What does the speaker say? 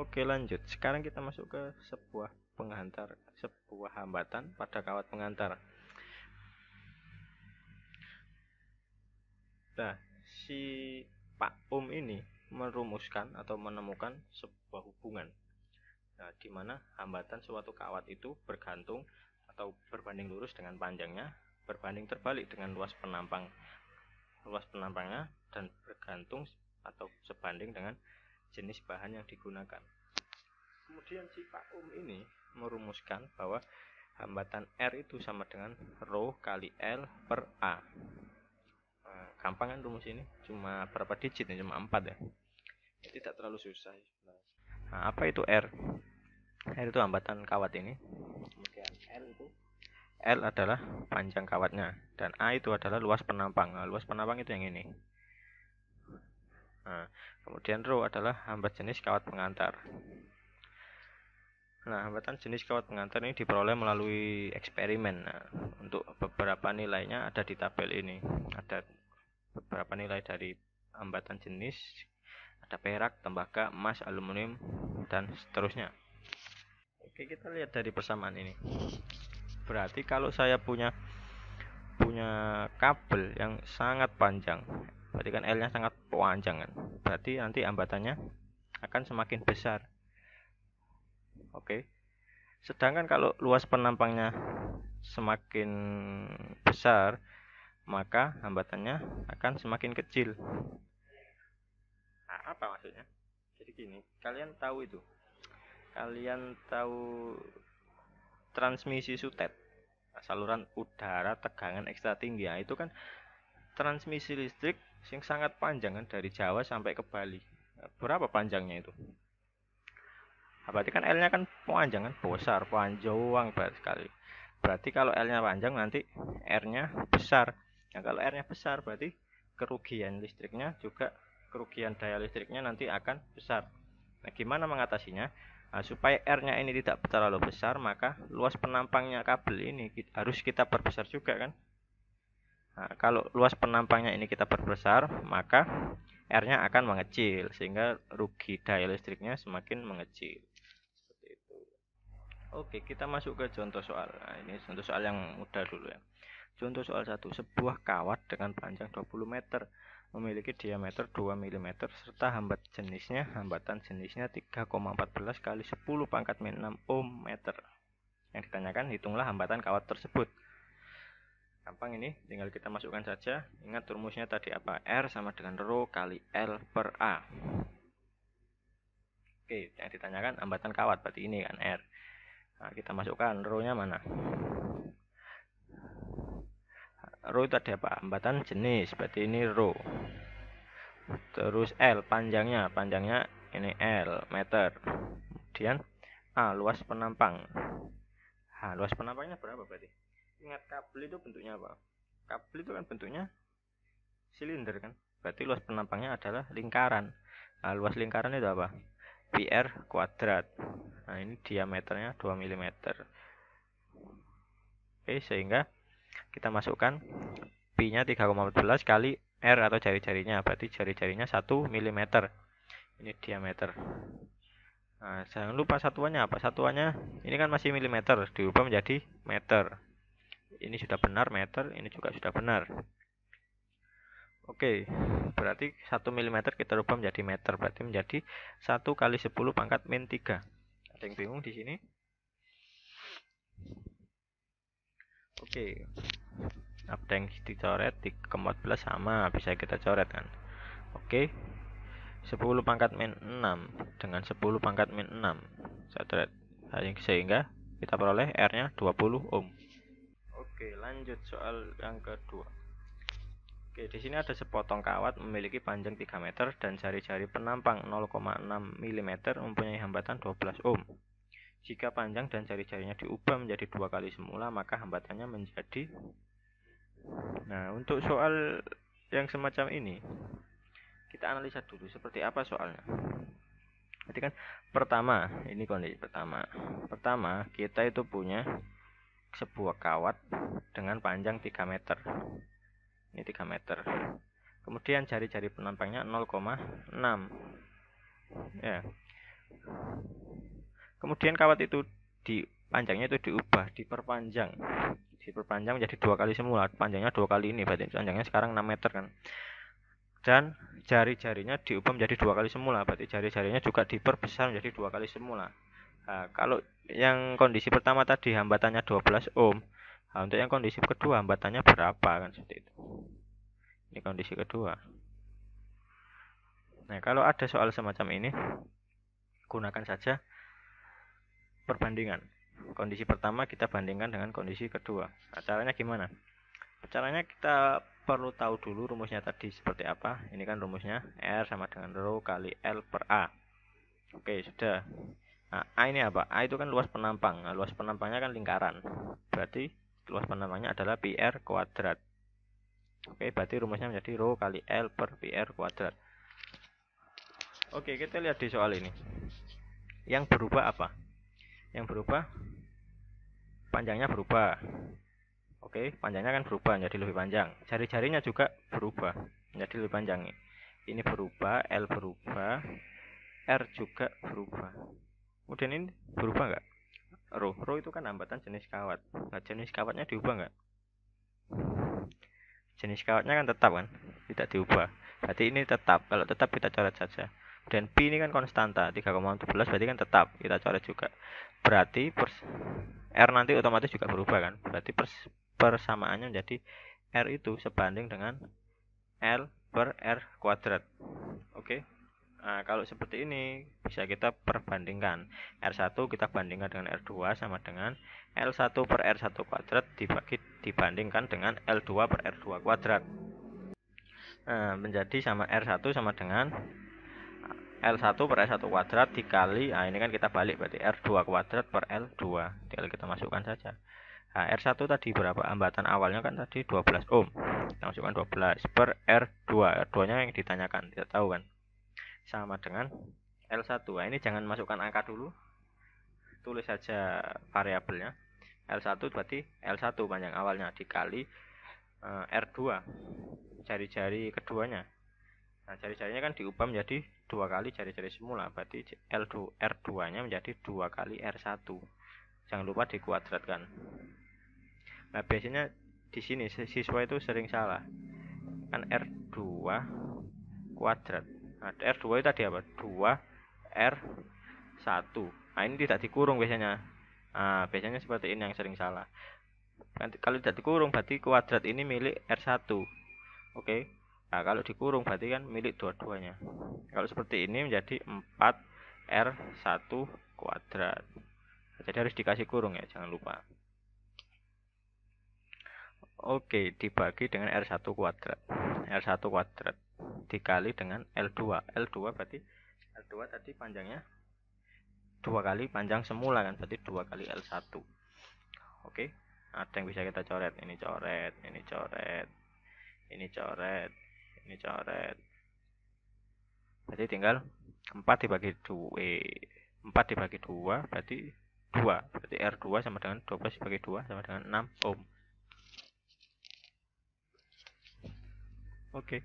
Oke, lanjut. Sekarang kita masuk ke sebuah hambatan pada kawat pengantar. Nah, si Pak ini merumuskan atau menemukan sebuah hubungan. Nah, di mana hambatan suatu kawat itu bergantung atau berbanding lurus dengan panjangnya, berbanding terbalik dengan luas penampangnya, dan bergantung atau sebanding dengan jenis bahan yang digunakan. Kemudian si Pak ini merumuskan bahwa hambatan R itu sama dengan Rho kali L per A. Nah, gampang kan rumus ini? Cuma berapa digit nih? Cuma 4 ya. Tidak terlalu susah. Nah, apa itu R? R itu hambatan kawat ini. Kemudian L adalah panjang kawatnya, dan A itu adalah luas penampang. Nah, luas penampang itu yang ini. Nah, kemudian Rho adalah hambat jenis kawat pengantar. Nah, hambatan jenis kawat pengantar ini diperoleh melalui eksperimen. Nah, untuk beberapa nilainya ada di tabel ini. Ada beberapa nilai dari hambatan jenis, ada perak, tembaga, emas, aluminium, dan seterusnya. Oke, kita lihat dari persamaan ini. Berarti kalau saya punya kabel yang sangat panjang, berarti kan L-nya sangat panjang kan. Berarti nanti hambatannya akan semakin besar. Oke. Sedangkan kalau luas penampangnya semakin besar, maka hambatannya akan semakin kecil. Nah, apa maksudnya? Jadi gini, kalian tahu transmisi sutet, saluran udara tegangan ekstra tinggi. Nah, itu kan transmisi listrik yang sangat panjang kan, dari Jawa sampai ke Bali. Berapa panjangnya itu? Berarti kan L-nya kan panjang kan, besar, panjang banget sekali. Berarti kalau L-nya panjang nanti R-nya besar. Nah, kalau R-nya besar berarti kerugian daya listriknya nanti akan besar. Nah, gimana mengatasinya? Nah, supaya R-nya ini tidak terlalu besar, maka luas penampangnya kabel ini harus kita perbesar juga kan. Nah, kalau luas penampangnya ini kita perbesar, maka R-nya akan mengecil, sehingga rugi daya listriknya semakin mengecil. Oke, kita masuk ke contoh soal. Nah, ini contoh soal yang mudah dulu ya. Contoh soal 1. Sebuah kawat dengan panjang 20 meter memiliki diameter 2 mm serta hambatan jenisnya 3,14 kali 10 pangkat min 6 ohm meter. Yang ditanyakan, hitunglah hambatan kawat tersebut. Gampang ini, tinggal kita masukkan saja. Ingat rumusnya tadi apa? R sama dengan Rho kali L per A. Oke, yang ditanyakan hambatan kawat, berarti ini kan R. Nah, kita masukkan Rho-nya mana? Rho itu ada apa? Hambatan jenis, berarti ini Rho. Terus L, panjangnya ini L, meter. Kemudian A, luas penampang. Nah, luas penampangnya berapa berarti? Ingat, kabel itu bentuknya apa? Kabel itu kan bentuknya silinder kan? Berarti luas penampangnya adalah lingkaran. Nah, luas lingkaran itu apa? Pi R kuadrat. Nah, ini diameternya 2 mm. Oke, sehingga kita masukkan pi-nya 3,14 kali R atau jari-jarinya, berarti jari-jarinya 1 mm. Ini diameter. Nah, jangan lupa satuannya apa? Satuannya ini kan masih milimeter, diubah menjadi meter. Ini sudah benar meter, ini juga sudah benar. Oke, berarti 1 mm kita ubah menjadi meter, berarti menjadi 1 kali 10 pangkat min 3. Ada yang bingung di sini? Oke. Ada yang dicoret, 3,14 sama, bisa kita coret kan. Oke. 10 pangkat min 6 dengan 10 pangkat min 6. Saya coret. Sehingga kita peroleh R-nya 20 ohm. Oke, lanjut soal yang kedua. Oke, di sini ada sepotong kawat memiliki panjang 3 meter dan jari-jari penampang 0,6 mm mempunyai hambatan 12 ohm. Jika panjang dan jari-jarinya diubah menjadi 2 kali semula, maka hambatannya menjadi. Nah, untuk soal yang semacam ini, kita analisa dulu seperti apa soalnya. Jadi kan pertama, ini kondisi pertama. Pertama, kita itu punya sebuah kawat dengan panjang 3 meter. Ini 3 meter. Kemudian jari-jari penampangnya 0,6. Ya. Kemudian kawat itu panjangnya itu diperpanjang menjadi 2 kali semula. Panjangnya 2 kali ini, berarti panjangnya sekarang 6 meter kan. Dan jari-jarinya diubah menjadi 2 kali semula, berarti jari-jarinya juga diperbesar menjadi 2 kali semula. Nah, kalau yang kondisi pertama tadi hambatannya 12 ohm, nah, untuk yang kondisi kedua hambatannya berapa kan, seperti itu. Ini kondisi kedua. Nah, kalau ada soal semacam ini, gunakan saja perbandingan. Kondisi pertama kita bandingkan dengan kondisi kedua. Nah, caranya gimana? Caranya kita perlu tahu dulu rumusnya tadi seperti apa. Ini kan rumusnya R sama dengan rho kali L per A. Oke, sudah. Nah, A ini apa? A itu kan luas penampang. Nah, luas penampangnya kan lingkaran. Berarti luas penampangnya adalah pi r kuadrat. Oke, berarti rumusnya menjadi rho kali L per pi r kuadrat. Oke, kita lihat di soal ini. Yang berubah apa? Yang berubah panjangnya berubah. Oke, panjangnya kan berubah menjadi lebih panjang. Jari-jarinya juga berubah menjadi lebih panjang. Ini berubah, L berubah, R juga berubah. Kemudian ini berubah nggak? Rho itu kan hambatan jenis kawat. Nah, jenis kawatnya diubah nggak? Jenis kawatnya kan tetap kan, tidak diubah. Berarti ini tetap. Kalau tetap kita coret saja. Dan Pi ini kan konstanta 3,14, berarti kan tetap, kita coret juga. Berarti R nanti otomatis juga berubah kan. Berarti persamaannya menjadi R itu sebanding dengan L per R kuadrat. Oke. Nah, kalau seperti ini bisa kita perbandingkan. R1 kita bandingkan dengan R2 sama dengan L1 per R1 kuadrat dibandingkan dengan L2 per R2 kuadrat. Nah, menjadi sama R1 sama dengan L1 per R1 kuadrat dikali, nah ini kan kita balik, berarti R2 kuadrat per L2. Tinggal kita masukkan saja. Nah, R1 tadi berapa? Hambatan awalnya kan tadi 12 ohm. Kita masukkan 12 per R2. R2-nya yang ditanyakan, tidak tahu kan. Sama dengan L1. Nah, ini jangan masukkan angka dulu. Tulis saja variabelnya. L1 berarti L1 panjang awalnya dikali R2. Jari-jari keduanya. Nah, jari-jarinya kan diubah menjadi 2 kali jari-jari semula. Berarti R2-nya menjadi 2 kali R1. Jangan lupa dikuadratkan. Nah, biasanya di sini siswa itu sering salah. Kan R2 kuadrat. Nah, R2 itu tadi apa? 2 R1. Nah, ini tidak dikurung biasanya. Nah, biasanya seperti ini yang sering salah. Kalau tidak dikurung berarti kuadrat ini milik R1. Oke. Nah, kalau dikurung berarti kan milik dua-duanya. Kalau seperti ini menjadi 4R1 kuadrat. Jadi harus dikasih kurung ya, jangan lupa. Oke, dibagi dengan R1 kuadrat. R1 kuadrat dikali dengan L2. L2 berarti L2 tadi panjangnya 2 kali panjang semula kan, berarti 2 kali L1. Oke. Ada yang bisa kita coret. Ini coret, ini coret, ini coret, ini coret. Berarti tinggal 4 dibagi 2. 4 dibagi 2 berarti 2. Berarti R2 sama dengan 12 dibagi 2 sama dengan 6 ohm. Oke.